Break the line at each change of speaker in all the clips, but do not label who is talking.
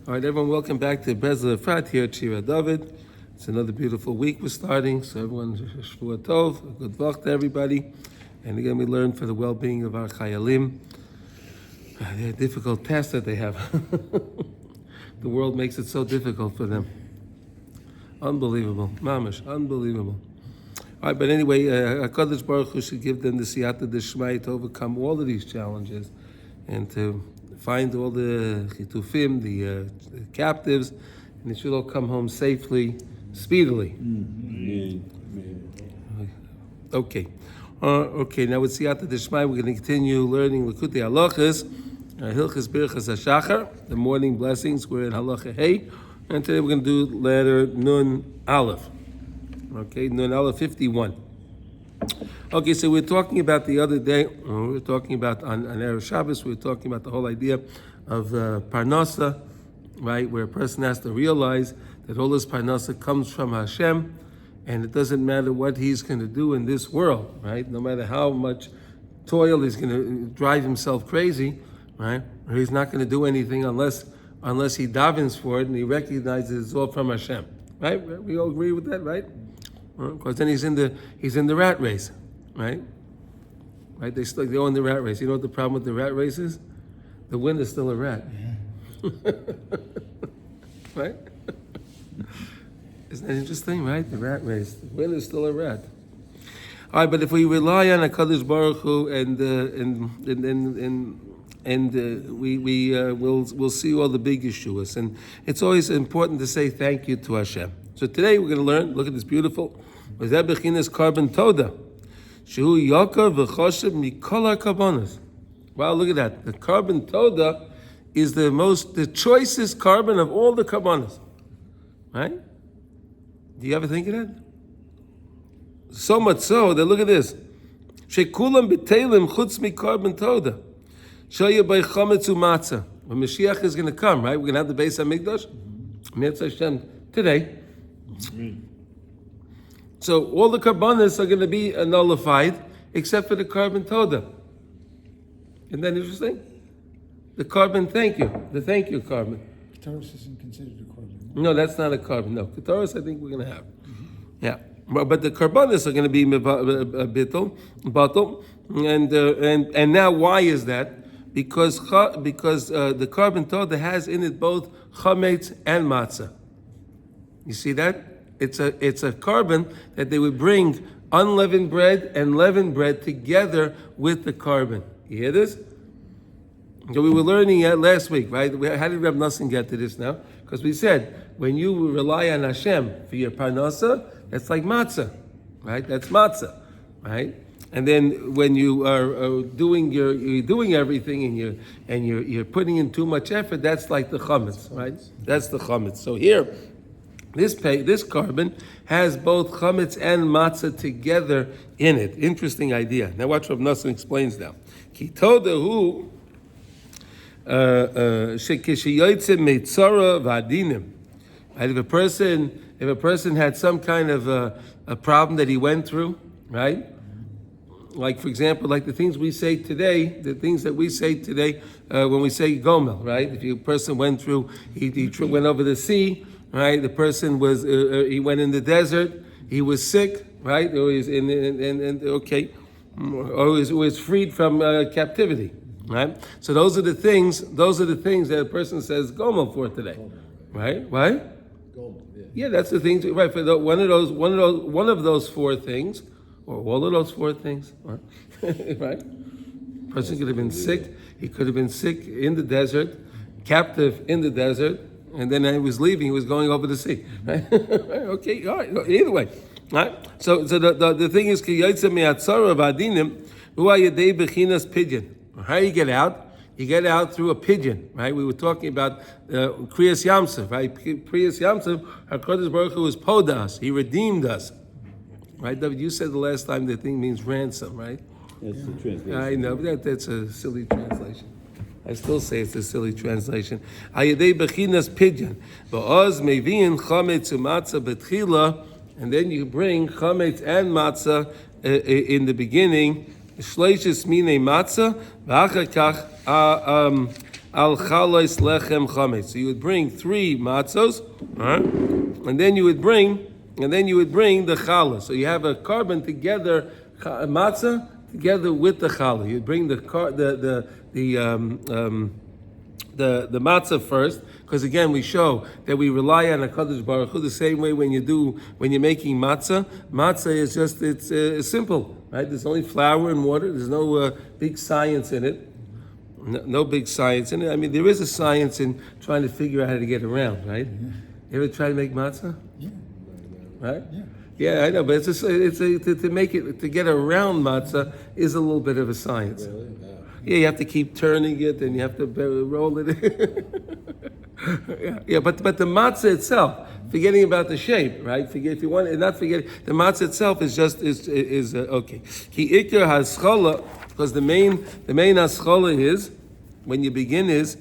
All right, everyone, welcome back to Breslov Efrat here at Shira David. It's another beautiful week we're starting, so everyone, Shavuot Tov, good luck to everybody. And again, we learn for the well-being of our chayalim. They're difficult tasks that they have. The world makes it so difficult for them. Unbelievable. Mamish, unbelievable. All right, but anyway, HaKadosh Baruch Hu should give them the siyata d'shmai to overcome all of these challenges and to find all the chitufim, the captives, and they should all come home safely, speedily. Okay. Okay, now with siyata d'shmai, we're going to continue learning Likutey Halachos, Hilchos Birchas HaShachar, the morning blessings. We're in Halacha Hey, and today we're going to do letter Nun Aleph. Okay, Nun Aleph 51. Okay, so we're talking about the other day, we were talking about on Erev Shabbos, we were talking about the whole idea of Parnasa, right, where a person has to realize that all this Parnasa comes from Hashem, and it doesn't matter what he's going to do in this world, right? No matter how much toil he's going to drive himself crazy, right? Or he's not going to do anything unless he davens for it and he recognizes it's all from Hashem, right? We all agree with that, right? Because then he's in the rat race, right? Right? They're in the rat race. You know what the problem with the rat race is? The winner's still a rat. Yeah. Right? Isn't that interesting, right? The rat race. The winner's still a rat. All right, but if we rely on HaKadosh Baruch Hu we'll see all the big Yeshuas. And it's always important to say thank you to Hashem. So today we're going to learn, look at this beautiful, Korban Todah. Shehu Yakar v'choshev mikol ha'karbonos. Wow, look at that. The Korban Todah is the choicest carbon of all the karbonos. Right? Do you ever think of that? So much so that look at this. Shekulam b'teilim chutz mikorban Todah. Shaya by chametz u'matzah. When Mashiach is going to come, right? We're going to have the Beis HaMikdash. Mitzvah Hashem today. So all the karbonos are going to be nullified except for the Korban Todah. Isn't that interesting? The carbon thank you carbon.
Ketoros isn't considered a carbon.
No, that's not a carbon. No, Ketoros I think we're going to have. Yeah, but the karbonos are going to be bottle, and now why is that? Because the Korban Todah has in it both chametz and matzah. You see that? It's a carbon that they would bring unleavened bread and leavened bread together with the carbon. You hear this? So we were learning last week, right? How did Reb Nosson get to this now? Because we said, when you rely on Hashem for your parnasa, that's like matzah, right? That's matzah, right? And then when you are doing everything and you're putting in too much effort, that's like the chametz, right? That's the chametz. So here, this carbon has both chametz and matzah together in it. Interesting idea. Now watch what Reb Nosson explains now. Ki todahu shekishiyoytze meitzara v'adinim. If a person had some kind of a problem that he went through, right? Like, for example, like the things that we say today when we say gomel, right? If a person went through, he went over the sea, right? The person was, he went in the desert, he was sick, right? Or he was freed from captivity, right? So those are the things that a person says gomel for today, right? Right? Yeah, that's the things, right? For one of those four things, or all of those four things, right? Person could have been sick. He could have been sick in the desert, captive in the desert, and then he was leaving. He was going over the sea. Right? Okay, all right. Either way, right? So the thing is, ki yotze me'atzara v'adinim hu hayedei bechinas pidyon. How do you get out? You get out through a pigeon, right? We were talking about Kriyas Yamsuf, right? Kriyas Yamsuf, HaKadosh Baruch Hu was podas. He redeemed us. Right, David, you said the last time the thing means ransom, right?
That's the translation.
I know, but that's a silly translation. I still say it's a silly translation. Hayedei bechinas pidyon. Va'oz mevi'in chametz u'matzah betchila, and then you bring chametz and matzah in the beginning. Shleishis minei matzah, v'achar kach al chalois lechem chametz. So you would bring 3 matzos, and then you would bring the challah. So you have a korban together, matzah together with the challah. You bring the matzah first, because again we show that we rely on HaKadosh Baruch Hu the same way when you're making matzah. Matzah is just it's simple, right? There's only flour and water. There's no big science in it. No big science in it. I mean, there is a science in trying to figure out how to get around, right? You ever try to make matzah?
Yeah.
Right?
Yeah.
Yeah, I know, but to get around matzah is a little bit of a science.
Really?
Yeah, you have to keep turning it, and you have to roll it. yeah, but the matzah itself, forgetting about the shape, right? If you want, not forget the matzah itself is just okay. Ki ikar haschala, because the main haschala is when you begin is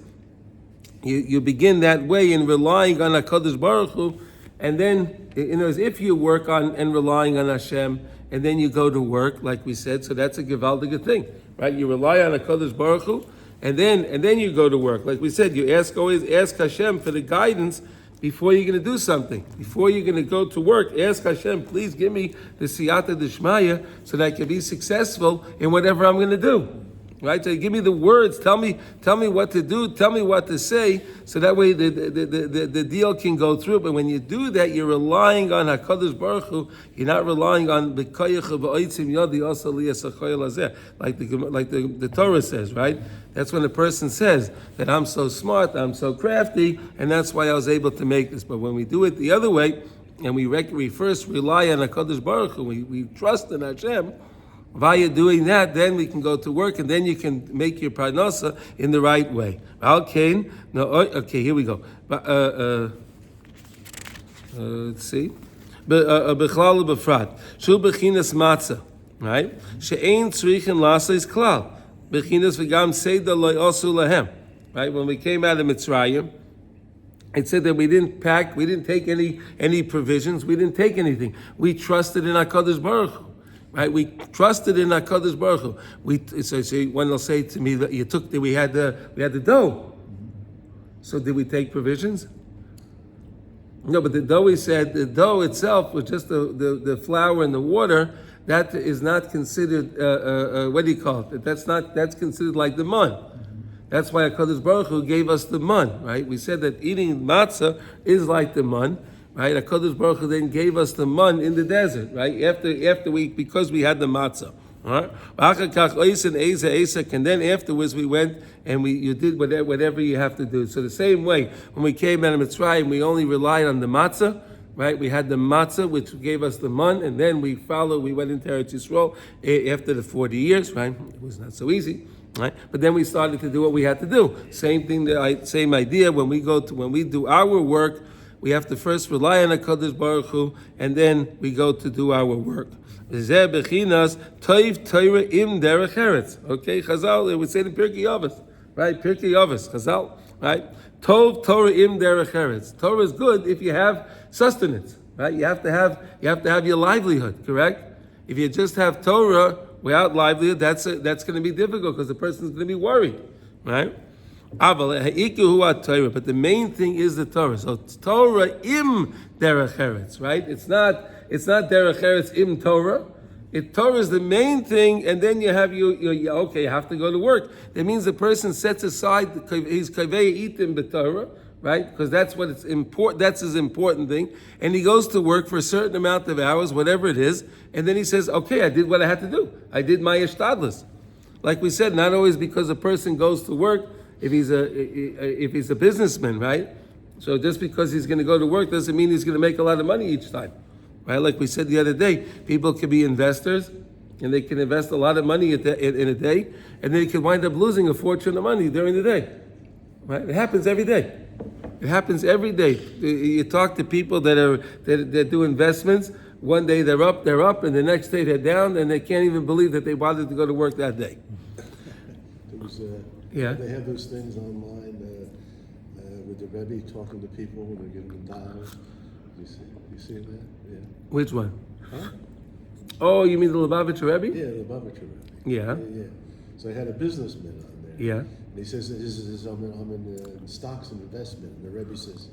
you begin that way in relying on HaKadosh Baruch Hu, and then if you work on and relying on Hashem, and then you go to work, like we said, so that's a gewaldige thing, right? You rely on HaKadosh Baruch Hu, and then you go to work. Like we said, you always ask Hashem for the guidance before you're going to do something. Before you're going to go to work, ask Hashem, please give me the siyata d'shmaya so that I can be successful in whatever I'm going to do. Right? So give me the words, tell me what to do, tell me what to say, so that way the deal can go through. But when you do that, you're relying on HaKadosh Baruch Hu, you're not relying on the like the Torah says, right? That's when the person says that I'm so smart, I'm so crafty, and that's why I was able to make this. But when we do it the other way, and we first rely on HaKadosh Baruch Hu, we trust in Hashem, via doing that, then we can go to work, and then you can make your parnasa in the right way. Okay, here we go. Let's see. Breslov Efrat. Shu bechinas matzah, right? She'ein tzrichen lasais klal. Bechinas v'gam seda lo osu lahem. Right? When we came out of Mitzrayim, it said that we didn't take any provisions, we didn't take anything. We trusted in HaKadosh Baruch Hu. Right, we trusted in HaKadosh Baruch Hu. So one will say to me that we had the dough. So did we take provisions? No, but the dough, we said the dough itself was just the flour and the water. That is not considered what do you call it? That's considered like the man. That's why HaKadosh Baruch Hu gave us the man. Right? We said that eating matzah is like the man. Right, HaKadosh Baruch Hu then gave us the man in the desert, right? Because we had the matzah. All right? And then afterwards we went and you did whatever you have to do. So the same way, when we came out of Mitzrayim, we only relied on the matzah, right? We had the matzah, which gave us the man, and then we went into Eretz Yisrael after the 40 years, right? It was not so easy. Right? But then we started to do what we had to do. Same idea. When we do our work, we have to first rely on HaKadosh Baruch Hu, and then we go to do our work. Zeh bechinas toiv Torah im derech eretz. Okay, Chazal, it would say in Pirkei Avos, right? Pirkei Avos, Chazal, right? Tov Torah im derech eretz. Torah is good if you have sustenance, right? You have to have your livelihood, correct? If you just have Torah without livelihood, that's going to be difficult because the person's going to be worried, right? But the main thing is the Torah. So Torah im derech eretz, right? It's not derech eretz im Torah. Torah is the main thing, and then you have you have to go to work. That means the person sets aside his kavei itim b'Torah, right? Because that's what it's important. That's his important thing, and he goes to work for a certain amount of hours, whatever it is, and then he says, "Okay, I did what I had to do. I did my ishtadlus." Like we said, not always because a person goes to work. If he's a businessman, right? So just because he's going to go to work doesn't mean he's going to make a lot of money each time, right? Like we said the other day, people can be investors, and they can invest a lot of money in a day, and then they can wind up losing a fortune of money during the day, right? It happens every day. It happens every day. You talk to people that do investments. One day they're up, and the next day they're down, and they can't even believe that they bothered to go to work that day.
Yeah. They have those things online with the Rebbe talking to people when they're giving them dollars. You see that? Yeah.
Which one?
Huh?
Oh, you mean the Lubavitcher Rebbe?
Yeah, the Lubavitcher Rebbe.
Yeah.
Yeah. So I had a businessman on there.
Yeah.
And he says, I'm in stocks and investment. And the Rebbe says,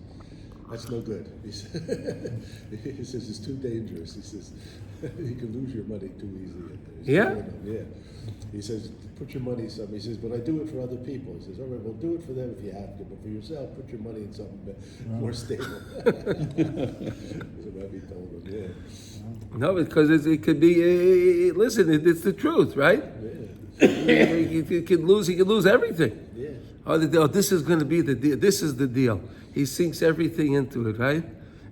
that's no good. He says it's too dangerous. He says you can lose your money too easily.
Yeah?
Yeah. He says, put your money in something. He says, but I do it for other people. He says, all right, well, do it for them if you have to, but for yourself, put your money in something more stable. That's what Rebbe told him, yeah.
No, because it could be, listen, it's the truth, right?
Yeah.
He could lose everything.
Yeah.
Oh, this is going to be the deal. This is the deal. He sinks everything into it, right?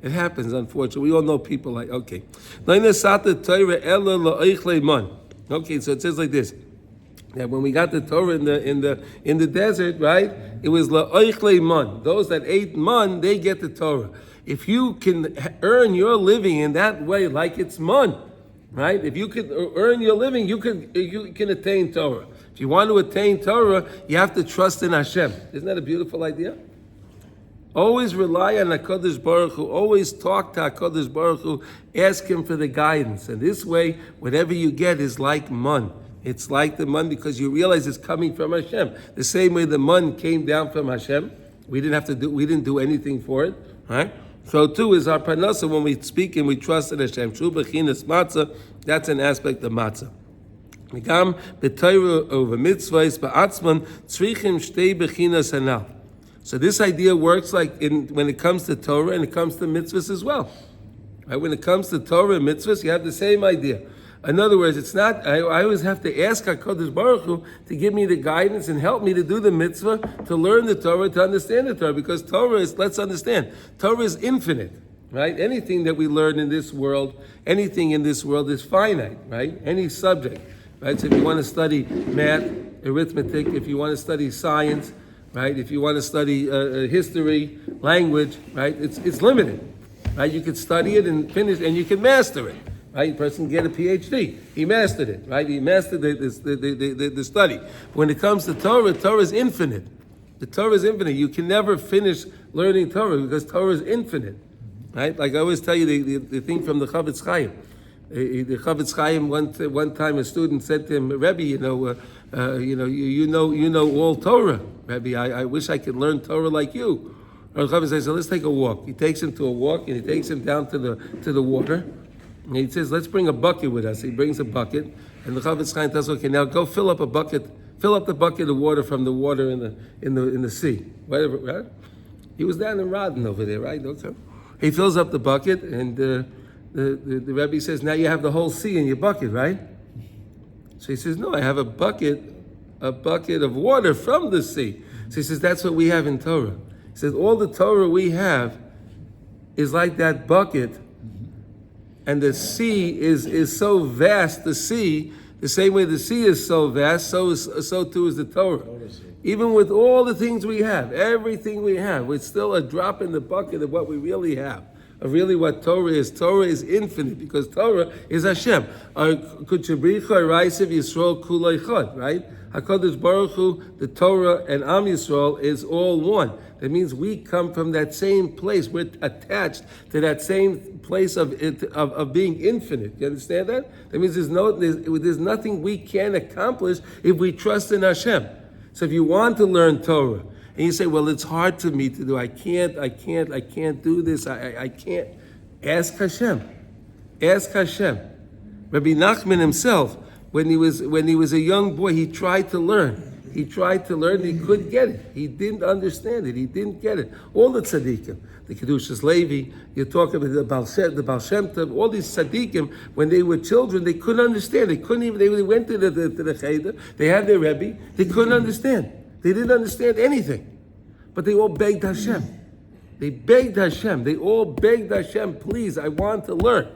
It happens, unfortunately. We all know people like, okay. Okay, so it says like this. That when we got the Torah in the desert, right? It was la'oichlei man. Those that ate man, they get the Torah. If you can earn your living in that way, like it's man, right? If you can earn your living, you can attain Torah. If you want to attain Torah, you have to trust in Hashem. Isn't that a beautiful idea? Always rely on HaKadosh Baruch Hu. Always talk to HaKadosh Baruch Hu. Ask Him for the guidance. And this way, whatever you get is like man. It's like the man because you realize it's coming from Hashem. The same way the man came down from Hashem. We didn't do anything for it, right? So too is our parnasa when we speak and we trust in Hashem. Shu bechinas matzah. That's an aspect of matzah. Gam b'Torah over mitzvahs ba'atzman tzrichim shtei bechinas hanal. So this idea works like when it comes to Torah and it comes to mitzvahs as well. Right? When it comes to Torah and mitzvahs, you have the same idea. In other words, it's not, I always have to ask HaKadosh Baruch Hu to give me the guidance and help me to do the mitzvah, to learn the Torah, to understand the Torah, because Torah is, let's understand, Torah is infinite, right? Anything that we learn in this world, anything in this world is finite, right? Any subject, right? So if you want to study math, arithmetic, if you want to study science, right? If you want to study history, language, right? It's limited, right? You can study it and finish, and you can master it. Right, a person can get a PhD. He mastered it, right? He mastered the study. When it comes to Torah, Torah is infinite. The Torah is infinite. You can never finish learning Torah because Torah is infinite, right? Like I always tell you the thing from the Chavetz Chaim. The Chavetz Chaim one time a student said to him, Rebbe, you know all Torah, Rebbe. I wish I could learn Torah like you. Or the Chavetz says, so let's take a walk. He takes him to a walk and he takes him down to the water. And he says, let's bring a bucket with us. He brings a bucket, and the Chavetz Chaim tells, okay, now go fill up the bucket of water from the water in the sea. Whatever, right? He was down in Rodden over there, right? Okay. He fills up the bucket, and the Rebbe says, now you have the whole sea in your bucket, right? So he says, no, I have a bucket of water from the sea. So he says, that's what we have in Torah. He says, all the Torah we have is like that bucket. And the sea is so vast. The sea, the same way the sea is so vast, so too is the Torah. Even with all the things we have, everything we have, it's still a drop in the bucket of what we really have. Of really what Torah is. Torah is infinite because Torah is Hashem. Right? HaKadosh Baruch Hu, the Torah and Am Yisrael is all one. That means we come from that same place. We're attached to that same place of being infinite. You understand that? That means there's nothing we can accomplish if we trust in Hashem. So if you want to learn Torah, and you say, well, it's hard for me to do, I can't do this, I can't. Ask Hashem. Ask Hashem. Rabbi Nachman himself, when he was a young boy, he tried to learn. He couldn't get it. He didn't understand it. He didn't get it. All the tzaddikim, the Kedushas Levi, you're talking about the Baal Shem Tov, all these tzaddikim, when they were children, they couldn't understand. They went to the cheder, they had their Rebbe, they couldn't understand. They didn't understand anything. But they all begged Hashem. They all begged Hashem, please, I want to learn.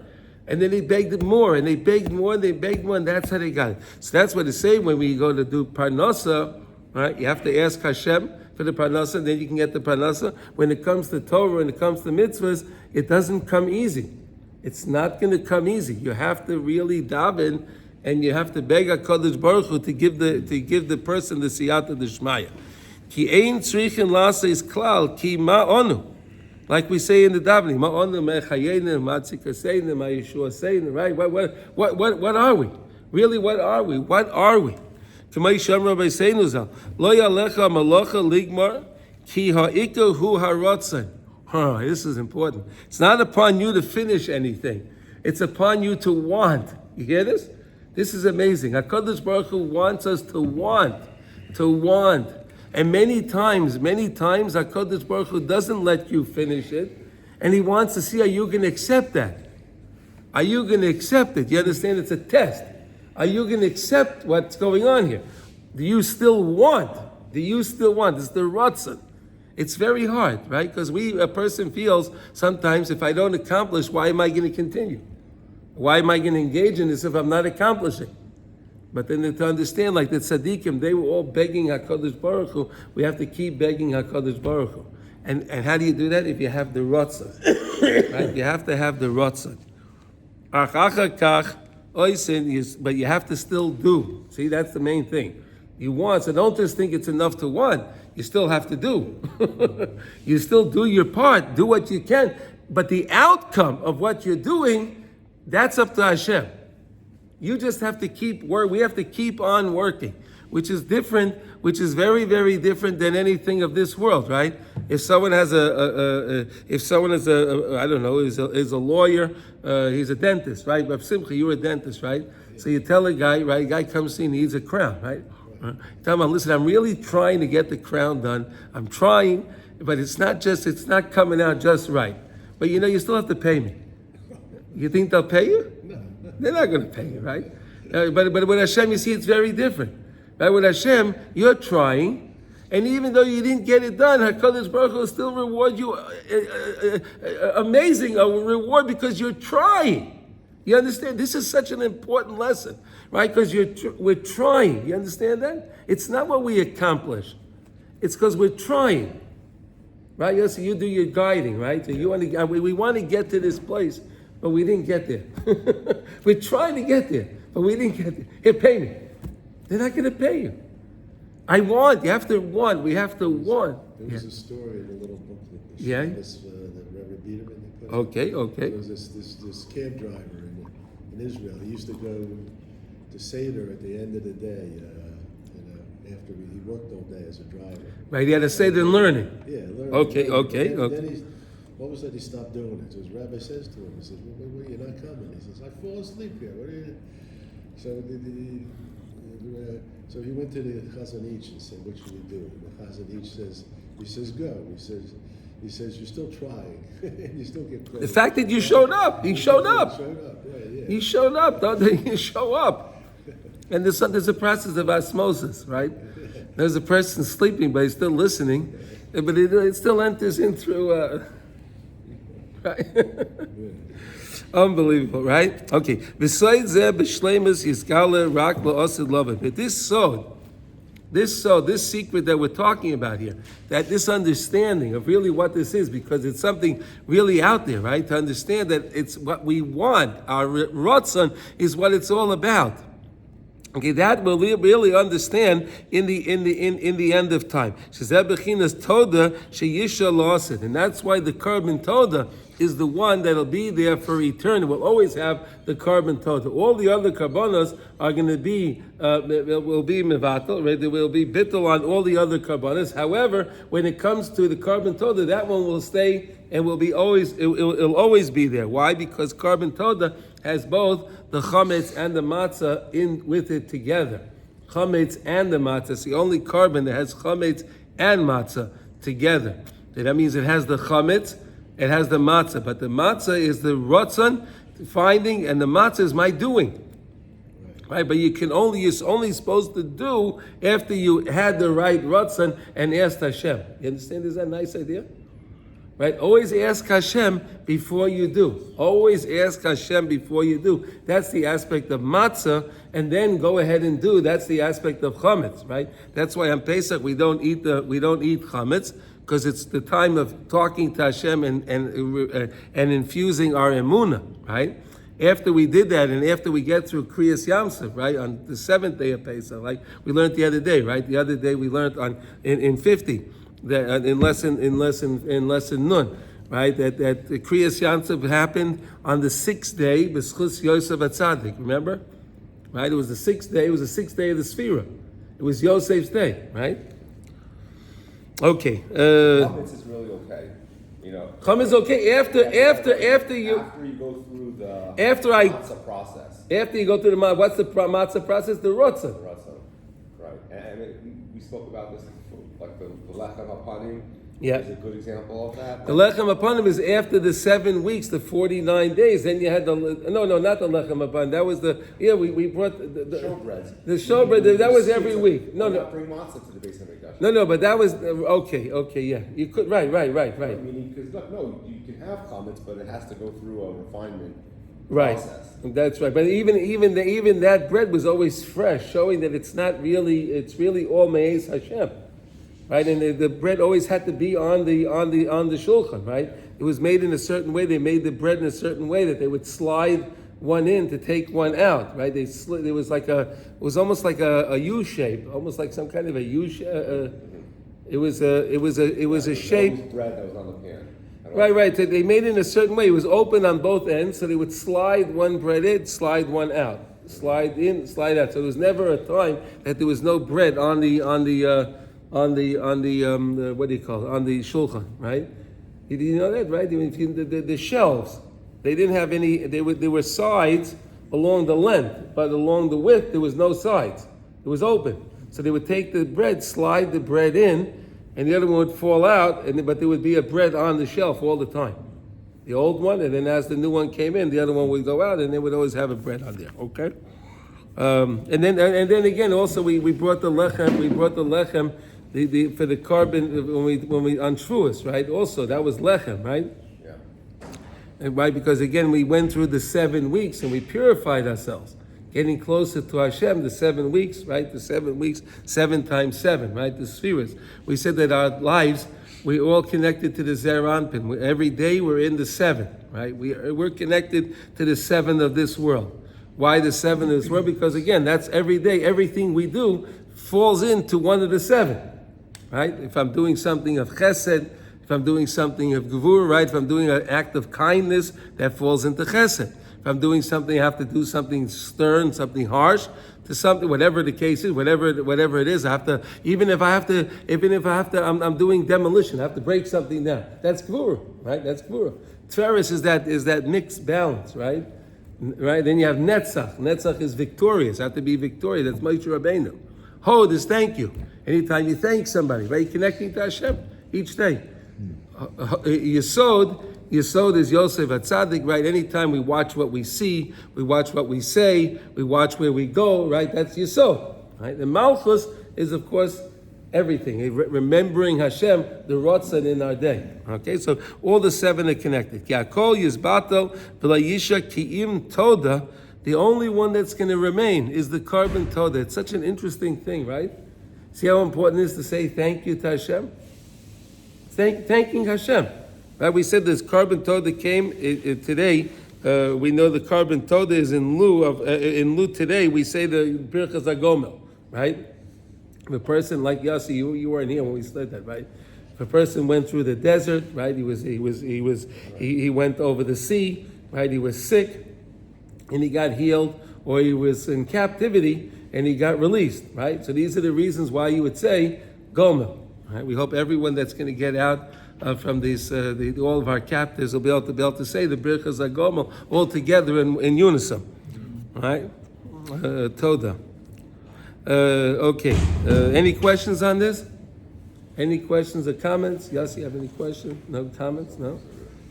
And then they begged more, and they begged more, and that's how they got it. So that's what it's saying when we go to do parnasa, right? You have to ask Hashem for the parnasa, and then you can get the parnasa. When it comes to Torah, when it comes to mitzvahs, it doesn't come easy. It's not going to come easy. You have to really daven, and you have to beg HaKadosh Baruch Hu to give the person the siyata d'shmaya. Ki ein tzrichin la'aseh klal, ki ma'onu. Like we say in the davening, ma'onu me'chayenu, ma'tzikasenu, ma'yeshuasenu, right? What are we? Really, what are we? K'may Shem Rabbi Seinu Zal. Lo yalecha malacha ligmar ki ha'ikar hu haratzon. This is important. It's not upon you to finish anything. It's upon you to want. You hear this? This is amazing. HaKadosh Baruch Hu wants us to want. And many times, HaKadosh Baruch Hu doesn't let you finish it, and He wants to see, are you going to accept that? Are you going to accept it? You understand? It's a test. Are you going to accept what's going on here? Do you still want? It's the ratzon. It's very hard, right? Because a person feels sometimes, if I don't accomplish, why am I going to continue? Why am I going to engage in this if I'm not accomplishing? But then to understand, like the tzaddikim, they were all begging HaKadosh Baruch Hu. We have to keep begging HaKadosh Baruch Hu. And how do you do that? If you have the ratzon, right? You have to have the ratzon. But you have to still do. See, that's the main thing. You want, so don't just think it's enough to want. You still have to do. You still do your part. Do what you can. But the outcome of what you're doing, that's up to Hashem. You just have to keep work. We have to keep on working, which is different, which is very, very different than anything of this world, right? If someone has is a lawyer, he's a dentist, right? But Simcha, you're a dentist, right? So you tell a guy, right? A guy comes in, he needs a crown, right? Tell him, listen, I'm really trying to get the crown done. I'm trying, but it's not coming out just right. But you still have to pay me. You think they'll pay you?
No.
They're not going to pay you, right? But with Hashem, you see, it's very different. Right? With Hashem, you're trying, and even though you didn't get it done, HaKadosh Baruch Hu will still reward you amazing reward because you're trying. You understand? This is such an important lesson, right? Because we're trying. You understand that? It's not what we accomplish. It's because we're trying, right? So you do your guiding, right? So we want to get to this place, but we didn't get there. We're trying to get there, but we didn't get there. Here, pay me. They're not going to pay you. I want. You have to want. We have to want.
There was a story in a little booklet.
Yeah.
That Rabbi Biederman put.
Okay.
There was this cab driver in Israel. He used to go to Seder at the end of the day, after he worked all day as a driver.
Right, he had to Seder and learning.
Yeah, learning.
Okay.
Then all of a sudden he stopped doing it. So his rabbi says to him, he says, well, you're not coming. He says, I fall asleep here. What are you? So he went to the Chazon Ish and said, what should we do? And the Chazon Ish says, go. He says, you're still trying. And you still get credit.
The fact that you showed up, he showed up.
He
He showed up, don't you show up. And there's a process of osmosis, right? There's a person sleeping, but he's still listening, but it still enters in through, right? Unbelievable, right? Okay. Besides that, b'shleimus yiskale rak la'asid love. But this secret that we're talking about here, that this understanding of really what this is, because it's something really out there, right? To understand that it's what we want, our ratzon is what it's all about. Okay, that we'll really understand in the end of time. And that's why the Korban Todah is the one that'll be there for eternity. We'll always have the Korban Todah. All the other Korbanos are going to be will be mevatel, right? There will be bittul on all the other Korbanos. However, when it comes to the Korban Todah, that one will stay and will be always. It'll always be there. Why? Because Korban Todah has both the chametz and the matzah in with it together. Chametz and the matzah. It's the only korban that has chametz and matzah together. That means it has the chametz, it has the matzah, but the matzah is the ratzon finding, and the matzah is my doing. Right, but you're only supposed to do after you had the right ratzon and asked Hashem. You understand? Is that a nice idea? Right? Always ask Hashem before you do. Always ask Hashem before you do. That's the aspect of matzah, and then go ahead and do. That's the aspect of chametz, right? That's why on Pesach we don't eat chametz, because it's the time of talking to Hashem and infusing our emunah, right? After we did that, and after we get through Kriyas Yamsuf, right, on the 7th day of Pesach, like we learned the other day, right? The other day we learned in 50. In lesson Nun, right? That the Kriyas Yamsuf happened on the 6th day, B'schus Yosef HaTzadik. Remember, right? It was the 6th day. It was the 6th day of the Sefirah. It was Yosef's day, right? Okay.
Chametz is really okay. You know.
Chametz is okay after you
After you go through the matzah process.
After you go through what's the matzah process? The rotzah.
Right. And we spoke about this, like the lechem hapanim.
Yeah.
Is a good example of that.
The lechem hapanim is after the 7 weeks, the 49 days. Then you had not the lechem hapanim. That was we brought the
showbread.
The showbread. That was every week. No.
Bring matzah to the base of Mikdash.
No, but that was okay. Yeah, you could right.
Meaning, because you can have chametz, but it has to go through a refinement.
Right,
process.
That's right. But even that bread was always fresh, showing that it's really all me'ez Hashem, right? And the bread always had to be on the shulchan, right? It was made in a certain way. They made the bread in a certain way that they would slide one in to take one out, right? It was almost like a U shape, almost like some kind of a U shape. It was a shape.
Bread that was on the pan.
Right. They made it in a certain way. It was open on both ends, so they would slide one bread in, slide one out, slide in, slide out. So there was never a time that there was no bread on the what do you call it, on the shulchan, right? Did you know that, right? The shelves, they didn't have any. There were sides along the length, but along the width there was no sides. It was open. So they would take the bread, slide the bread in, and the other one would fall out, but there would be a bread on the shelf all the time. The old one, and then as the new one came in, the other one would go out, and they would always have a bread on there. Okay, and then again, also we brought the lechem. We brought the lechem for the korban when we on Shavuos, right? Also, that was lechem, right?
Yeah.
And right, because again, we went through the 7 weeks and we purified ourselves. Getting closer to Hashem, the 7 weeks, right? The 7 weeks, 7 times 7, right? The spheres. We said that our lives, we're all connected to the Zer Anpin. Every day we're in the 7, right? We're connected to the 7 of this world. Why the 7 of this world? Because again, that's every day. Everything we do falls into one of the 7, right? If I'm doing something of chesed, if I'm doing something of gevurah, right? If I'm doing an act of kindness, that falls into chesed. If I'm doing something, I have to do something stern, something harsh, to something, whatever the case is, whatever it is. I have to, even if I have to, I'm doing demolition. I have to break something down. That's gevurah, right? That's gevurah. Tferes is that mixed balance, right? Right. Then you have netzach. Netzach is victorious. I have to be victorious. That's Moshe Rabbeinu. Hod is thank you. Anytime you thank somebody, right? You're connecting to Hashem each day. Yesod is Yosef HaTzadik, right? Anytime we watch what we see, we watch what we say, we watch where we go, right? That's Yesod, right? The Malchus is, of course, everything. Remembering Hashem, the Rotzah in our day. Okay, so all the 7 are connected. Ya'kol Yizbato V'layisha Ki'im Todah. The only one that's going to remain is the Korban Todah. It's such an interesting thing, right? See how important it is to say thank you to Hashem? Thanking Hashem. Right? We said this Korban Todah came today. We know the Korban Todah is in lieu today. We say the Birchas HaGomel, right? If a person like Yossi, you weren't here when we said that, right? If a person went through the desert, right? He went over the sea, right? He was sick, and he got healed, or he was in captivity and he got released, right? So these are the reasons why you would say Gomel. Right? We hope everyone that's going to get out from these, all of our captives will be able to say the Birchas HaGomel all together in unison, right? Todah. Okay. Any questions on this? Any questions or comments? Yossi, have any questions? No comments? No?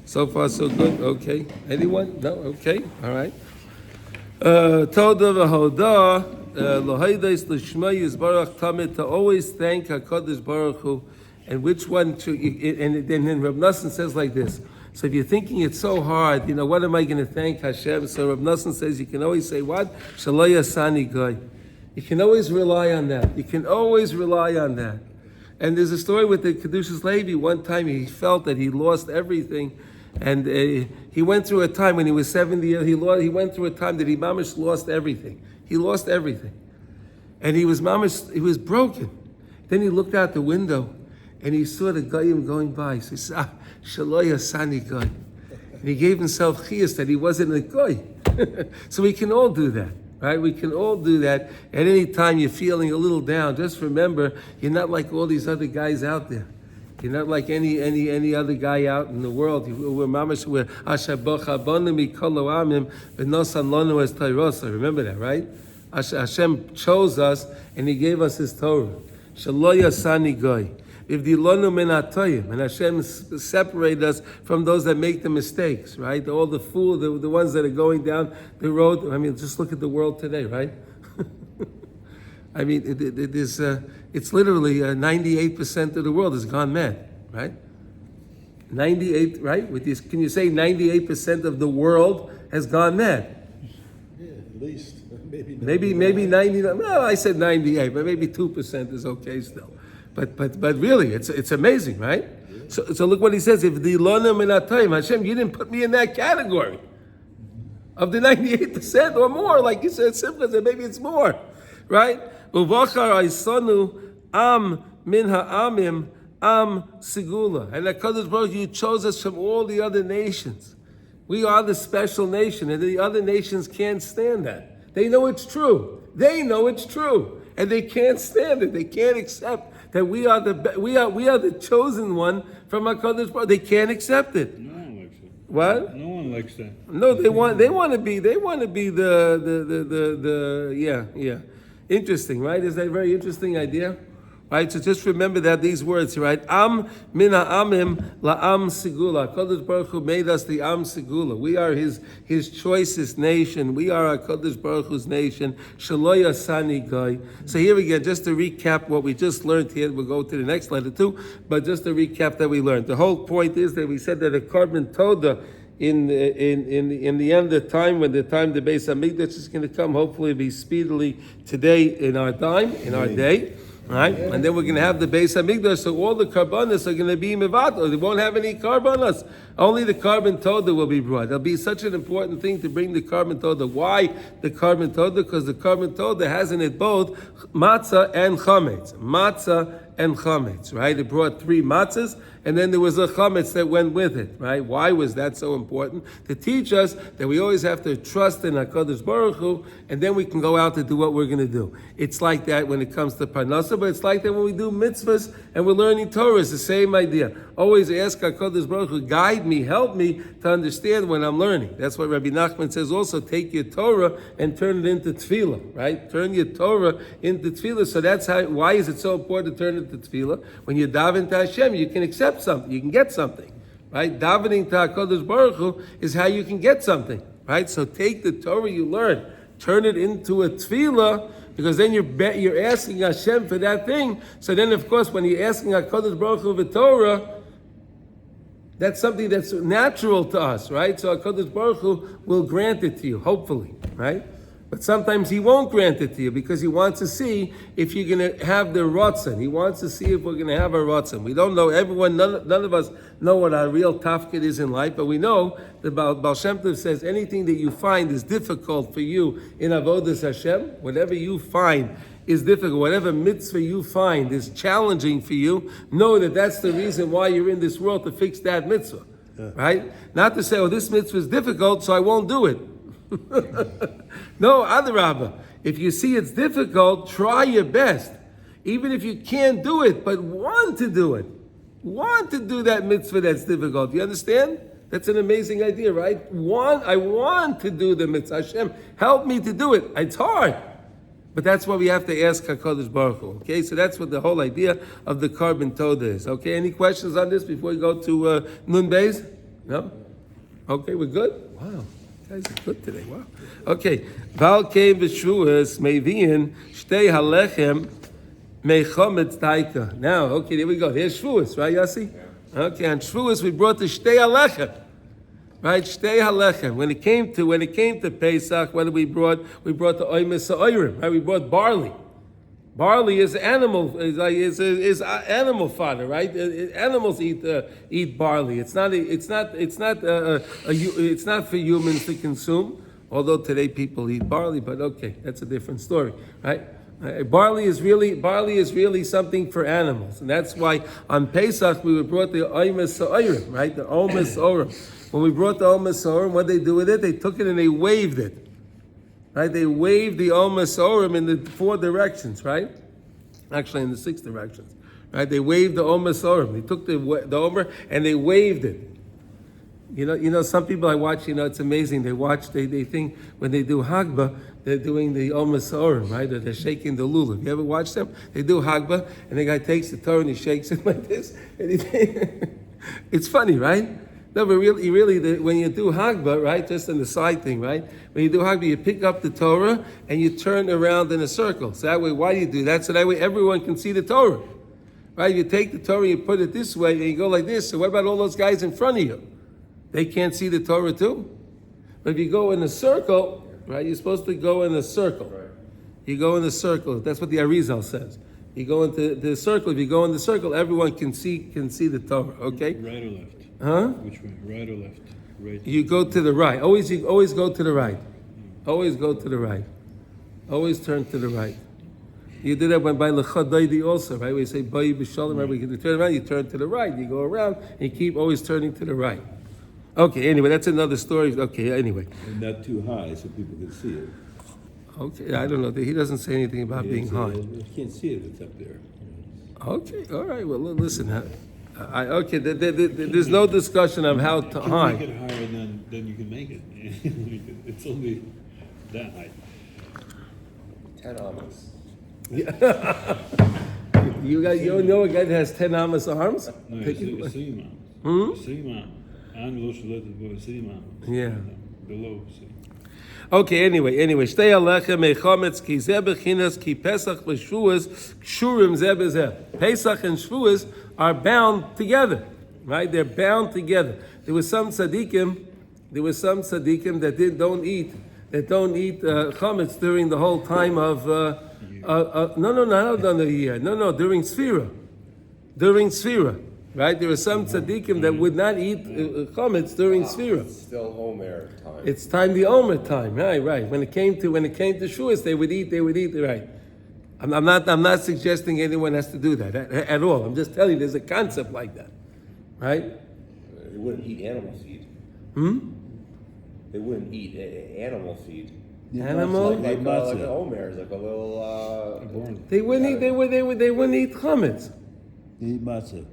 So far, so good. Okay. Anyone? No? Okay. All right. Todah v'hodah l'hodeis l'shma yizbarach tamid, to always thank HaKadosh Baruch Hu. And which one to, and then Reb Nosson says like this. So if you're thinking it's so hard, what am I going to thank Hashem? So Reb Nosson says you can always say what? Shaloi asani goy. You can always rely on that. You can always rely on that. And there's a story with the Kedushas Levi. One time he felt that he lost everything. And he went through a time when he was 70 years, he went through a time that he mamish lost everything. He lost everything. And he was broken. Then he looked out the window and he saw the Goyim going by. So he said, Shaloi asani goy. And he gave himself chiyas that he wasn't a goy. So we can all do that. right? We can all do that. At any time you're feeling a little down, just remember, you're not like all these other guys out there. You're not like any other guy out in the world. We're mamash. We're ashabocha bonami koloamim v'nosan lonu es tayrosa. Remember that, right? Hashem chose us and He gave us His Torah. Shelo yasani goy. Ivdilonu min hatoyim. And Hashem separated us from those that make the mistakes, right? All the fools, the ones that are going down the road. I mean, just look at the world today, right? I mean, it's literally 98% of the world has gone mad, right? 98, right? With this, can you say 98% of the world has gone mad?
Yeah, at least.
Maybe 99. No, I said 98, but maybe 2% is okay still. But really, it's amazing, right? Yeah. So look what he says. If the lona minatayim, Hashem, you didn't put me in that category of the 98% or more, like you said, simple as maybe it's more, right? Uvachar aisanu am min ha'amim am sigula. And HaKadosh Baruch Hu, you chose us from all the other nations. We are the special nation, and the other nations can't stand that. They know it's true. They know it's true, and they can't stand it. They can't accept that we are the chosen one from HaKadosh Baruch Hu. They can't accept it.
No one likes it.
What?
No one likes that.
No, they want to be the yeah. Interesting, right? Is that a very interesting idea? Right? So just remember that these words, right? Am min ha'amim la'am sigula. HaKadosh Baruch Hu made us the am sigula. We are His choicest nation. We are HaKadosh Baruch Hu's nation. Shelo yasani goy. So here again, just to recap what we just learned here, we'll go to the next letter too, but just to recap that we learned. The whole point is that we said that a Korban Todah in the end of time, when the time the Beis Hamikdash is going to come, hopefully it'll be speedily today in our time, in our day. Right? And then we're going to have the Beis Hamikdash, so all the karbanos are going to be mivato. They won't have any karbanos. Only the Korban Todah will be brought. It'll be such an important thing to bring the Korban Todah. Why the Korban Todah? Because the Korban Todah has in it both matzah and chametz. Matzah and chametz, right? It brought 3 matzahs, and then there was a chametz that went with it, right? Why was that so important? To teach us that we always have to trust in HaKadosh Baruch Hu, and then we can go out to do what we're going to do. It's like that when it comes to parnasa, but it's like that when we do mitzvahs and we're learning Torah. It's the same idea. Always ask HaKadosh Baruch Hu, guide me, help me to understand when I'm learning. That's what Rabbi Nachman says also, take your Torah and turn it into tefillah, right? Turn your Torah into tefillah. So that's why is it so important to turn it into tefillah? When you daven to Hashem, you can accept something, you can get something, right? Davening to HaKadosh Baruch Hu is how you can get something, right? So take the Torah you learn, turn it into a tefillah, because then you're asking Hashem for that thing. So then, of course, when you're asking HaKadosh Baruch Hu for Torah, that's something that's natural to us, right? So HaKadosh Baruch Hu will grant it to you, hopefully, right? But sometimes He won't grant it to you because He wants to see if you're going to have the rotzen. He wants to see if we're going to have a rotzen. We don't know, none of us know what our real tafkid is in life, but we know that Baal Shem Tov says anything that you find is difficult for you in Avodas Hashem, whatever you find is difficult, whatever mitzvah you find is challenging for you, know that that's the reason why you're in this world, to fix that mitzvah, right? Not to say, oh, this mitzvah is difficult, so I won't do it. No, adarabah. If you see it's difficult, try your best. Even if you can't do it, but want to do it. Want to do that mitzvah that's difficult. You understand? That's an amazing idea, right? I want to do the mitzvah. Hashem, help me to do it. It's hard. But that's what we have to ask HaKadosh Baruch Hu. Okay, so that's what the whole idea of the Korban Todah is. Okay, any questions on this before we go to Nun Beis? No? Okay, we're good? Wow. You guys are good today. Wow. Okay. Val came v'shvuas mevi'in shtei halechem mechometz taika. Now, okay, there we go. Here's shvuas, right, Yossi? Okay, on shvuas we brought the shtei halechem. Right, shtei halechem. When it came to Pesach, what did we brought? We brought the oimes ha'orim. Right, we brought barley. Barley is animal animal fodder, right? Animals eat barley. It's not for humans to consume. Although today people eat barley, but okay, that's a different story, right? Barley is really something for animals, and that's why on Pesach we brought the oimes ha'orim, right? The omes ha'orim. When we brought the omes ha'orim, what they do with it? They took it and they waved it. right? They waved the Omer Sorim in the 4 directions, right? Actually, in the 6 directions, right? They waved the Omer Sorim. They took the Omer and they waved it. You know, some people I watch, it's amazing. They think when they do Hagbah, they're doing the Omer Sorim, right? Or they're shaking the lulav. You ever watch them? They do Hagbah, and the guy takes the Torah and he shakes it like this. And it's funny, right? No, but really, when you do Hagbah, right, just on the side thing, right? When you do Hagbah, you pick up the Torah and you turn around in a circle. So that way, why do you do that? So that way everyone can see the Torah, right? You take the Torah, you put it this way, and you go like this. So what about all those guys in front of you? They can't see the Torah too? But if you go in a circle, right, you're supposed to go in a circle. Right. You go in a circle. That's what the Arizal says. You go into the circle. If you go in the circle, everyone can see the Torah. Okay.
Right or left?
Huh?
Which way? Right or left? Right.
You go to the right. Always go to the right. Always go to the right. Always turn to the right. You do that when by Lechadaidi also, right? We say Bayi B'Shalom, right? We can turn around. You turn to the right. You go around and you keep always turning to the right. Okay. Anyway, that's another story. Okay. Anyway.
And not too high so people can see it.
Okay. I don't know. He doesn't say anything about being high.
You can't see it. It's up there.
Okay. All right. Well, listen. Okay. There's no discussion of how
You can
high.
make it higher than you can make it. It's only that high.
10 amas.
You know a guy that has 10 amas arms?
No, it's 3 amas. 3 amas.
Yeah.
Below.
Okay, anyway. Shtei alechem echametz ki zeh bechinas ki Pesach v'Shavuos kshurim zeh bezeh. Pesach and Shavuos are bound together, right? They're bound together. There was some tzaddikim that don't eat chametz during the whole time of not on the year. No, during Sfira. Right? There were some tzaddikim that would not eat chametz during Sfira.
It's still Omer time.
It's time, the Omer time, right. When it came to Shavuos, they would eat, right. I'm not suggesting anyone has to do that at all. I'm just telling you there's a concept like that, right?
They wouldn't eat animal feed. They wouldn't eat animal feed.
Animal?
Like an Omer, like a little.
They wouldn't eat chametz.
They eat matzah.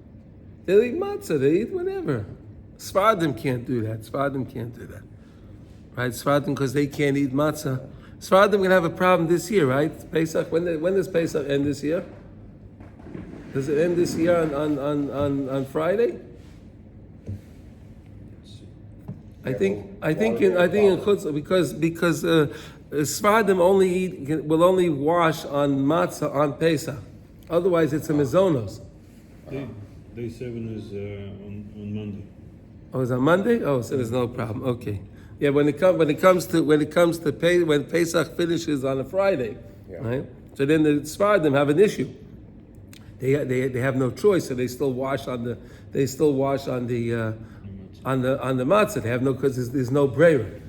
They eat matzah. They eat whatever. Sfardim can't do that. Right? Sfardim, because they can't eat matzah. Sfardim going to have a problem this year, right? Pesach. When does Pesach end this year? Does it end this year on Friday? I think in Chutzah, because Sfardim will only wash on matzah on Pesach. Otherwise, it's a mezonos.
Day 7 is on Monday.
Oh, it's on Monday? Oh, so there's no problem. Okay. Yeah, when it comes to when Pesach finishes on a Friday, right? So then the Sfardim have an issue. They have no choice, so they still wash on the matzah. They have no, because there's no breira.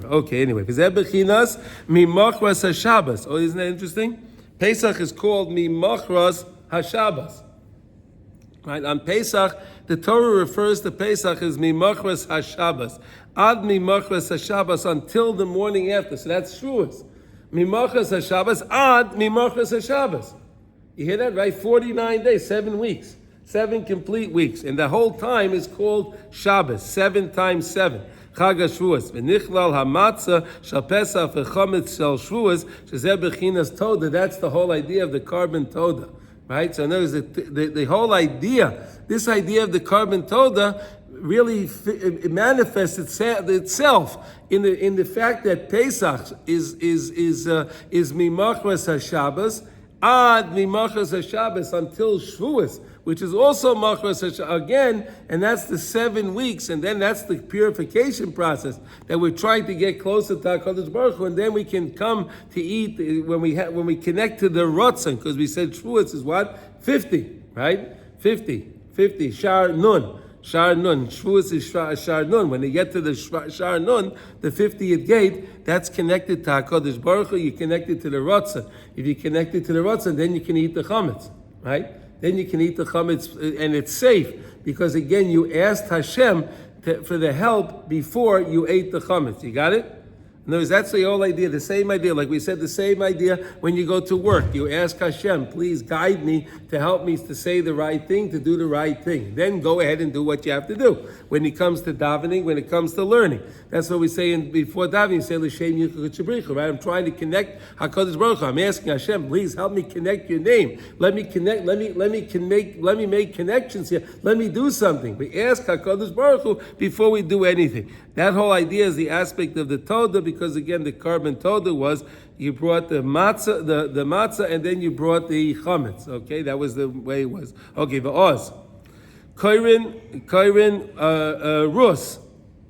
Okay, anyway. Bechinas mimachras haShabbos. Oh, isn't that interesting? Pesach is called mimachras haShabbos. Right, on Pesach, the Torah refers to Pesach as mimachras haShabbos. Ad mimachras haShabbos, until the morning after. So that's Shavuos. Mimachras haShabbos, ad mimachras haShabbos. You hear that, right? 49 days, 7 weeks. 7 complete weeks. And the whole time is called Shabbos. 7 times 7. Chag HaShavuos. V'nichlal hamatzah shal Pesach v'chametz shal Shavuos shezeh bechinas Todah. That's the whole idea of the Korban Todah. Right? So in other words, the whole idea, this idea of the Korban Todah really it manifests itself in the fact that Pesach is mimachras haShabbos, ad mimachras haShabbos until Shavuos, which is also machras haShabbos again, and that's the 7 weeks, and then that's the purification process that we're trying to get closer to HaKadosh Baruch Hu, and then we can come to eat when we connect to the Rotzen, because we said Shavuos is what? 50, right? 50, Shar Nun. Shavuos is Shar Nun. When you get to the Shar Nun, the 50th gate, that's connected to HaKadosh Baruch Hu, you're connected to the Rotzen. If you're connected to the Rotzen, then you can eat the chametz, right? Then you can eat the chametz, and it's safe, because again, you asked Hashem for the help before you ate the chametz. You got it? In other words, that's the whole idea, the same idea. Like we said, the same idea when you go to work. You ask Hashem, please guide me to help me to say the right thing, to do the right thing. Then go ahead and do what you have to do. When it comes to davening, when it comes to learning. That's what we say before davening, you say, L'shem yichud shabricha, right? I'm trying to connect HaKadosh Baruch Hu. I'm asking Hashem, please help me connect your name. Let me connect, let me make connections here. Let me do something. We ask HaKadosh Baruch Hu before we do anything. That whole idea is the aspect of the Todah, because again, the Korban Todah was you brought the matzah, the matzah, and then you brought the chametz. Okay, that was the way it was. Okay, va'oz, koirin rus,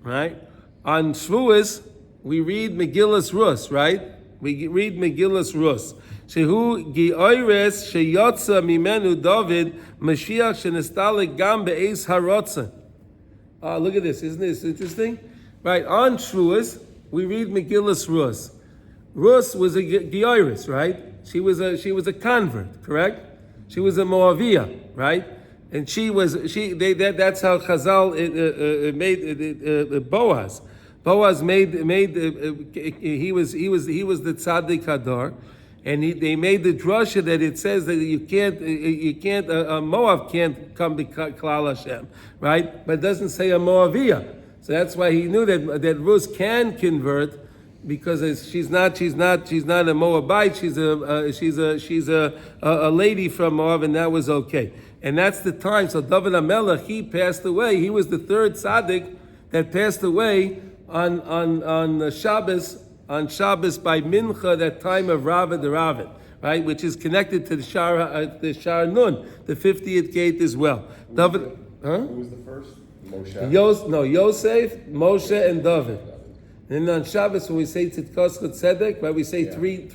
right? On Shavuos we read Megillas Rus, right? We read Megillas Rus. Shehu gi'oires sheyotza mimenu David Mashiach shenestalik gam be'eis harotzen. Look at this, isn't this interesting? Right, on Shavuos, we read Megillas Rus. Rus was a Gioiris, right? She was a convert, correct? She was a Moaviyah, right? And that's how Chazal made Boaz. Boaz made he was the tzaddik hadar, and they made the drasha that it says that you can't Moab can't come to Klal Hashem, right? But it doesn't say a Moaviyah. So that's why he knew that Rus can convert, because she's not a Moabite. She's a lady from Moab, and that was okay. And that's the time. So David HaMelech, he passed away. He was the third tzaddik that passed away on Shabbos by Mincha, that time of Ravid the Ravid, right? Which is connected to the Shar Nun, the 50th gate as well. David, huh?
Who was the first? Moshe?
Yosef, Moshe, and David. And on Shabbos, when we say Tzidkos Tzedek, right, we say three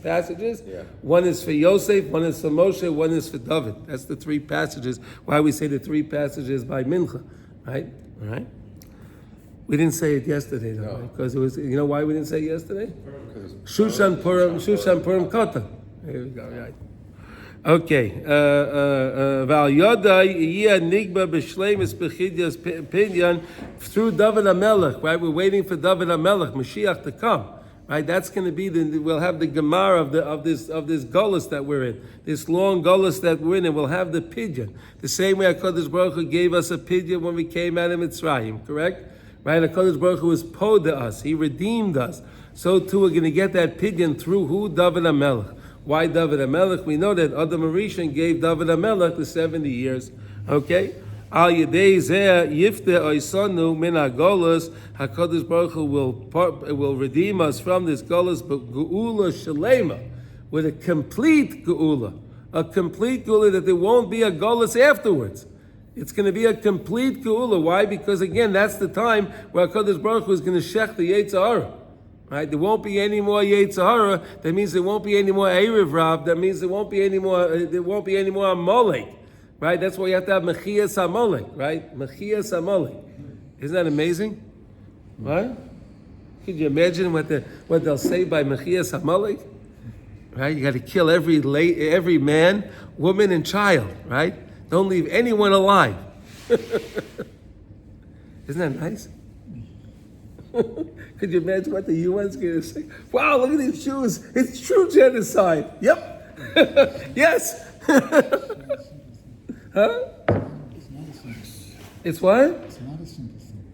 passages. Yeah. One is for Yosef, one is for Moshe, one is for David. That's the three passages. Why we say the three passages by Mincha, right? All right. We didn't say it yesterday, though, right? Because it was. You know why we didn't say it yesterday? Shushan Purim Kota. There we go. Right. Okay. Val Yodai Yia Nigba B'Shleimus B'Chidyas Pinyan through David HaMelech. Right, we're waiting for David HaMelech, Mashiach, to come. Right, that's going to be we'll have the Gemara of this Golus that we're in, this long Golus that we're in, and we'll have the Pidyon. The same way HaKadosh Baruch Hu gave us a Pidyon when we came out of Mitzrayim, correct? Right, HaKadosh Baruch Hu was po to us. He redeemed us. So too, we're going to get that Pidyon through who? David HaMelech. Why David HaMelech? We know that Adam HaRishon gave David HaMelech the 70 years. Okay? Al Yedei Zeh Yifte Oisanu Min HaGolus. HaKadosh Baruch Hu will redeem us from this Golus, but Geula Shalema, with a complete Geula. A complete Geula, that there won't be a Golus afterwards. It's going to be a complete Geula. Why? Because again, that's the time where HaKadosh Baruch Hu is going to shech the Yetzer Hara. Right? There won't be any more Yetzer Hara. That means there won't be any more Erev Rav. That means there won't be any more Amalek. Right? That's why you have to have Mechias Amalek. Right? Mechias Amalek. Isn't that amazing? Right? Could you imagine what they'll say by Mechias Amalek? Right? You got to kill every man, woman, and child. Right? Don't leave anyone alive. Isn't that nice? Could you imagine what the UN's going to say? Wow, look at these Jews. It's true genocide. Yep. Yes. Huh? It's what?
It's not a simple thing.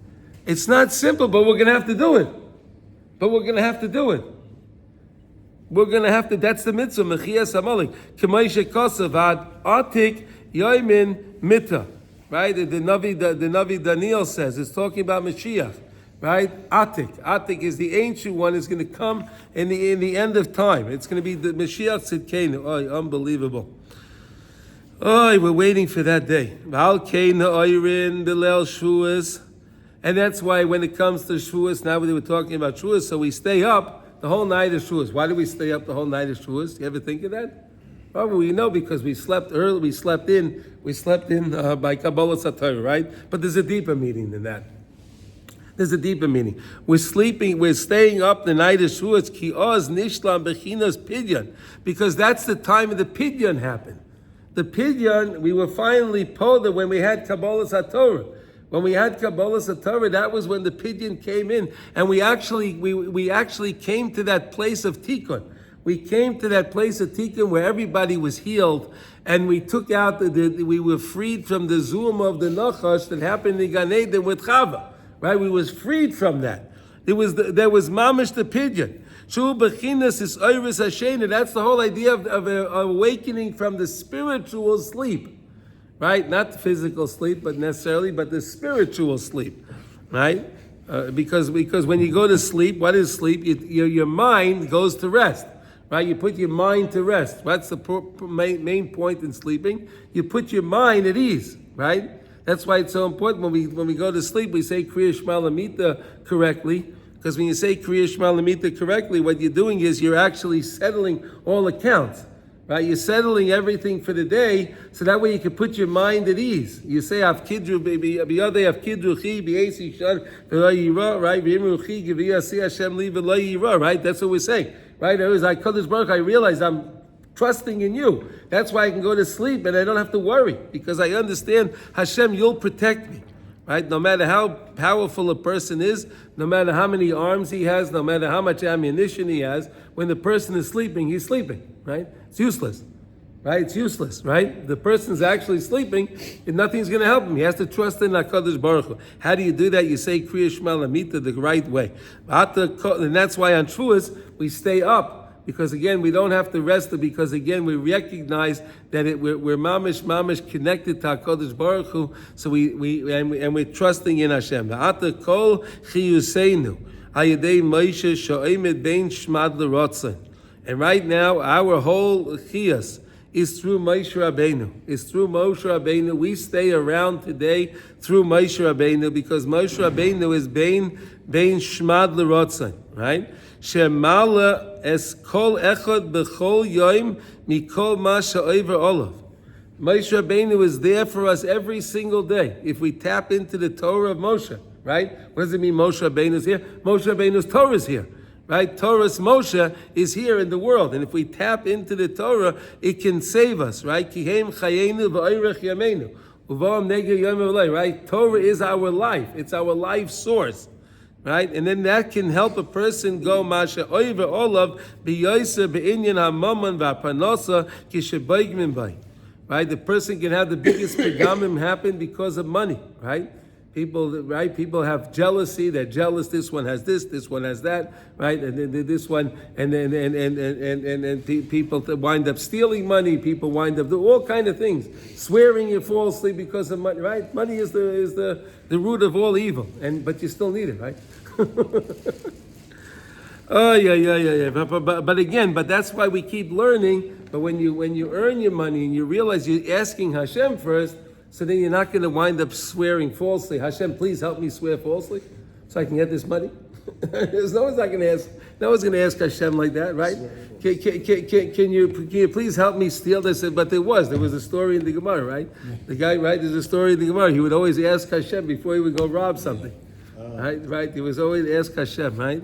It's not simple, but we're going to have to do it. We're going to have to, that's the mitzvah, Mechias Amalek. K'moshe kosav ad atik yoimin mita. Right? The Navi Daniel says, it's talking about Mashiach. Right? Atik is the ancient one. Is going to come in the end of time. It's going to be the Mashiach Tzidkenu. Oh, unbelievable. Oh, we're waiting for that day. And that's why when it comes to Shavuos, now we were talking about Shavuos, so we stay up the whole night of Shavuos. Why do we stay up the whole night of Shavuos? You ever think of that? Well, we know because we slept early. We slept in by Kabbalah Torah, right? But there's a deeper meaning than that. There's a deeper meaning. We're staying up the night of Shavuos, ki oz nishlam bechinas pidyon, because that's the time of the pidyon happened. The pidyon, we were finally poda when we had Kabbalah Torah. When we had Kabbalas Torah, that was when the pidyon came in, and we actually came to that place of tikkun. We came to that place of tikkun where everybody was healed, and we took out we were freed from the zoom of the nachash that happened in Gan Eden with Chava. Right, we was freed from that. There was mamish the pidyon. Shu bechinas is oiris hashena. That's the whole idea of awakening from the spiritual sleep, right? Not the physical sleep, but the spiritual sleep, right? Because when you go to sleep, what is sleep? Your mind goes to rest, right? You put your mind to rest. That's the main point in sleeping. You put your mind at ease, right? That's why it's so important when we go to sleep, we say Kriya Shema Lamita correctly. Because when you say Kriya Shema Lamita correctly, what you're doing is you're actually settling all accounts, right? You're settling everything for the day, so that way you can put your mind at ease. You say Avkidru biyadei Avkidru chi b'yesi shar v'lo yira, right? V'imru chi g'viyasi Hashem li v'lo yira, right? That's what we're saying, right? I was like Kodesh Baruch, I realize I'm trusting in you. That's why I can go to sleep and I don't have to worry, because I understand, Hashem, you'll protect me, right? No matter how powerful a person is, no matter how many arms he has, no matter how much ammunition he has, when the person is sleeping, he's sleeping, right? It's useless, right? It's useless, right? The person's actually sleeping, and nothing's going to help him. He has to trust in HaKadosh Baruch Hu. How do you do that? You say Kriya Shema Lamita the right way. And that's why on Shavuos, we stay up. Because again, we don't have to rest, because again, we recognize that we're mamish connected to HaKadosh Baruch Hu, so we're trusting in Hashem. Ata kol chiyuseinu ayedei Moshe sho'emed bein shmad l'rotzen. And right now, our whole chiyus is through Moshe Rabbeinu. It's through Moshe Rabbeinu. We stay around today through Moshe Rabbeinu, because Moshe Rabbeinu is bein shmad l'rotzen, right? Shemala es kol echad b'chol yoim mikol ma she'over olav. Moshe Rabbeinu is there for us every single day. If we tap into the Torah of Moshe, right? What does it mean Moshe Rabbeinu is here? Moshe Rabbeinu's Torah is here, right? Torah's Moshe is here in the world. And if we tap into the Torah, it can save us, right? Kihem chayenu v'oirech yameinu. Uvam nega yom v'lei, right? Torah is our life. It's our life source. Right, and then that can help a person go masha oiver olav biyoser beinyan hamaman v'apanosa kishebaygmin bay. Right, the person can have the biggest pegamim happen because of money. Right, people have jealousy. They're jealous. This one has this one has that. Right, and then this one, and people wind up stealing money. People wind up doing all kind of things, swearing you falsely because of money. Right, money is the root of all evil, but you still need it, right? Oh yeah. But that's why we keep learning. But when you earn your money and you realize you're asking Hashem first, so then you're not going to wind up swearing falsely. Hashem, please help me swear falsely, so I can get this money. No one's going to ask Hashem like that, right? Can you please help me steal this? But there was a story in the Gemara, right? The guy, right? There's a story in the Gemara. He would always ask Hashem before he would go rob something, right? He was always ask Hashem, right?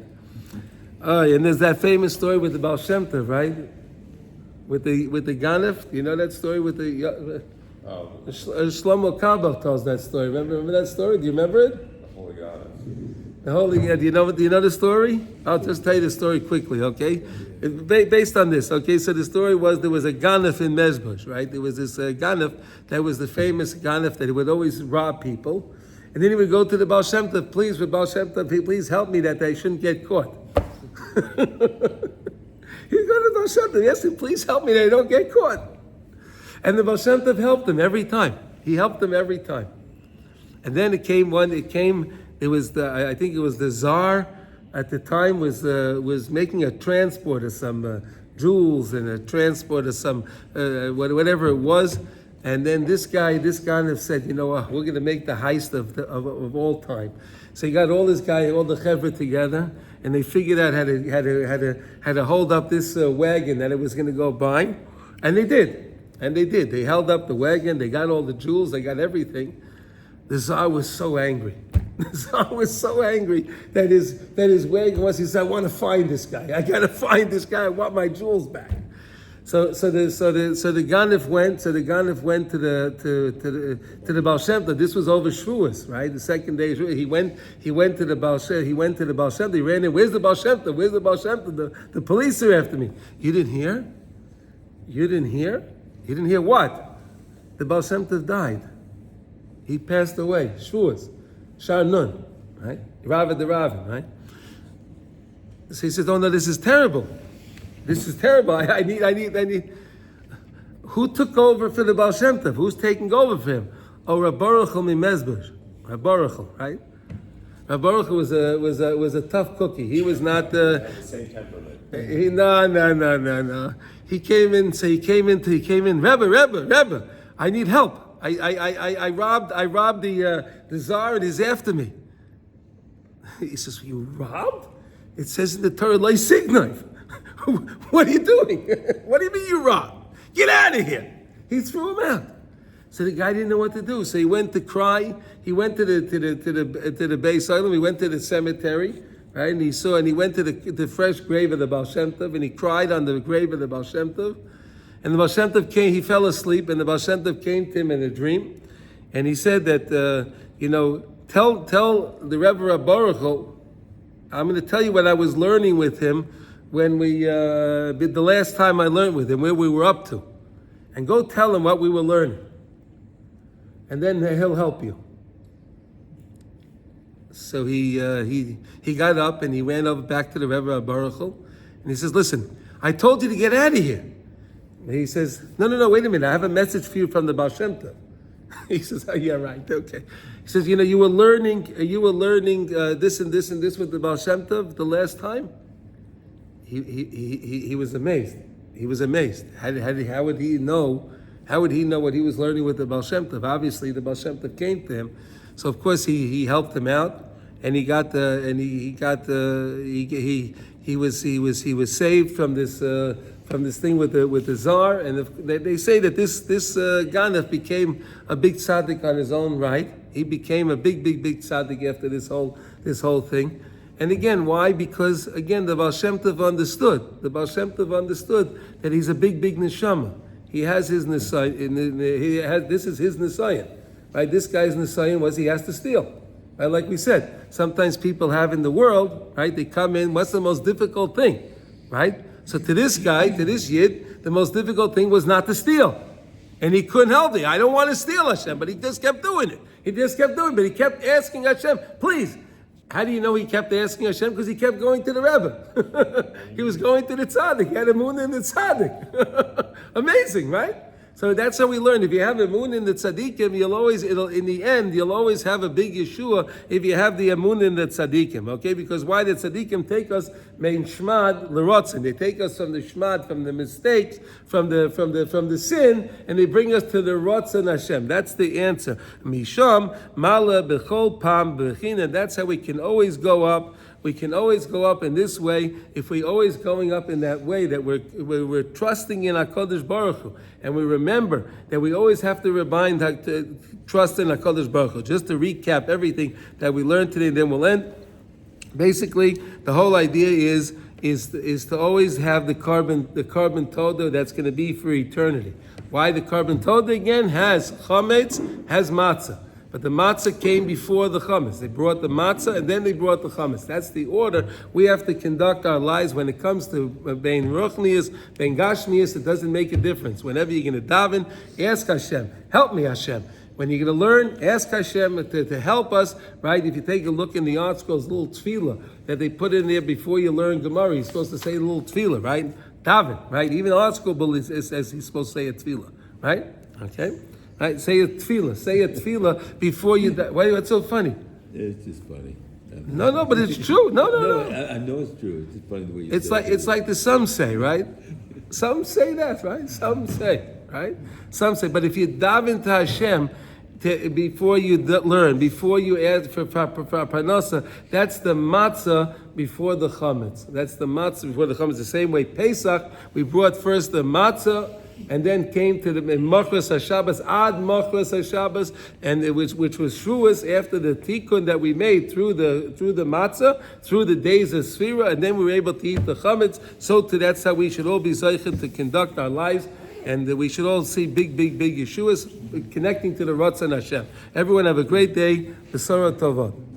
And there's that famous story with the Baal Shem Tov, right? With the Ganef. You know that story with the Shlomo Kabel tells that story. Remember that story? Do you remember it?
Holy God.
The holy, do you know the story? I'll just tell you the story quickly, okay? Based on this, okay? So the story was there was a Ganef in Mezbush, right? There was this Ganef that was the famous Ganef that would always rob people, and then he would go to the Baal Shem Tov, please help me that I shouldn't get caught. He'd go to the Baal Shem Tov, yes, please help me that I don't get caught. And the Baal Shem Tov helped him every time. He helped him every time. And then it came, it was I think it was the Tsar at the time was making a transport of some jewels and a transport of some whatever it was, and then this guy said, you know what, we're going to make the heist of all time. So he got all the chevra together, and they figured out how to hold up this wagon that it was going to go by, and they did. They held up the wagon. They got all the jewels. They got everything. The Tsar was so angry. The Tsar was so angry that his wagon was. He said, "I want to find this guy. I got to find this guy. I want my jewels back." So the Ganef went to the Baal Shem Tov. This was over Shavuos, right? The second day of Shavuos. He went to the Baal Shem Tov. He ran in. Where's the Baal Shem Tov? Where's the Baal Shem Tov? The police are after me. You didn't hear? You didn't hear? You didn't hear what? The Baal Shem Tov died. He passed away. Shavuos, Shar Nun, right? Rav the Ravin, right? So he says, "Oh no, this is terrible. This is terrible. I need. Who took over for the Baal Shem Tov? Who's taking over for him? Oh, Rab Baruchel Mimezber. Rab Baruchel, right? Rab Baruchel was a tough cookie. He was not the
Same temperament.
No. He came in. Rebbe. I need help. I robbed the czar and he's after me. He says, "You robbed?" It says in the Torah, "Lay signif." What are you doing? What do you mean you robbed? Get out of here! He threw him out. So the guy didn't know what to do. So he went to cry. He went to the Beis Olam. He went to the cemetery, right? And he went to the fresh grave of the Baal Shem Tov, and he cried on the grave of the Baal Shem Tov. And the Baal Shem Tov came. He fell asleep, and the Baal Shem Tov came to him in a dream, and he said that tell the Rebbe Rab Baruchel, I'm going to tell you what I was learning with him when we the last time I learned with him, where we were up to, and go tell him what we were learning, and then he'll help you. So he got up and he ran over back to the Rebbe Baruchel, and he says, "Listen, I told you to get out of here." And he says, "No, wait a minute. I have a message for you from the Baal Shem Tov." He says, "Oh yeah, right, okay." He says, you were learning this and this and this with the Baal Shem Tov the last time." He was amazed. He was amazed. How would he know? How would he know what he was learning with the Baal Shem Tov? Obviously, the Baal Shem Tov came to him, so of course he helped him out, and he was saved from this thing with the czar. And they say that this Ganef became a big tzaddik on his own right. He became a big tzaddik after this whole thing. And again, why? Because again, the Baal Shem Tov understood. The Baal Shem Tov understood that he's a big neshama. He has his nisayon. This is his nisayon, right? This guy's nisayon was he has to steal, right? Like we said, sometimes people have in the world, right? They come in. What's the most difficult thing, right? So to this guy, to this yid, the most difficult thing was not to steal, and he couldn't help it. I don't want to steal, Hashem, but he just kept doing it. But he kept asking Hashem, please. How do you know he kept asking Hashem? Because he kept going to the Rebbe. He was going to the tzaddik. He had a moon in the tzaddik. Amazing, right? So that's how we learn. If you have a moon in the tzaddikim, in the end, you'll always have a big Yeshua if you have the amun in the tzaddikim. Okay? Because why the tzaddikim take us mein shmad l'rotzen. They take us from the shmad, from the mistakes, from the sin, and they bring us to the rotzen Hashem. That's the answer. Misham mala bechol pam bechina. That's how we can always go up. We can always go up in this way if we're always going up in that way, that we're trusting in HaKadosh Baruch Hu. And we remember that we always have to trust in HaKadosh Baruch Hu. Just to recap everything that we learned today, then we'll end. Basically, the whole idea is to always have the Korban Todah that's going to be for eternity. Why the Korban Todah again has chametz, has matzah. But the matzah came before the chametz. They brought the matzah and then they brought the chametz. That's the order we have to conduct our lives when it comes to bein ruchnius, bein gashmius. It doesn't make a difference. Whenever you're going to daven, ask Hashem, help me Hashem. When you're going to learn, ask Hashem to help us, right? If you take a look in the art schools, little tefillah that they put in there before you learn Gemara, you're supposed to say a little tefillah, right? Daven, right? Even art school says he's supposed to say a tefillah, right? Okay? Right, say a tefillah before you die. Why? What's so funny?
It's just funny.
No, but it's true. No.
I know it's true. It's just funny the way you say
It's like the some say, right? Some say that, right? Some say, right? Some say. But if you daven to Hashem before you learn, before you add for parnasa, that's the matzah before the chametz. That's the matzah before the chametz. The same way Pesach, we brought first the matzah and then came to the Machras HaShabbos, Ad Machras HaShabbos, and which was Shavuos after the tikkun that we made through the matzah, through the days of Sfira, and then we were able to eat the chametz. So that's how we should all be zeichet to conduct our lives, and we should all see big Yeshuas connecting to the Ratzon Hashem. Everyone have a great day. B'sara Tova.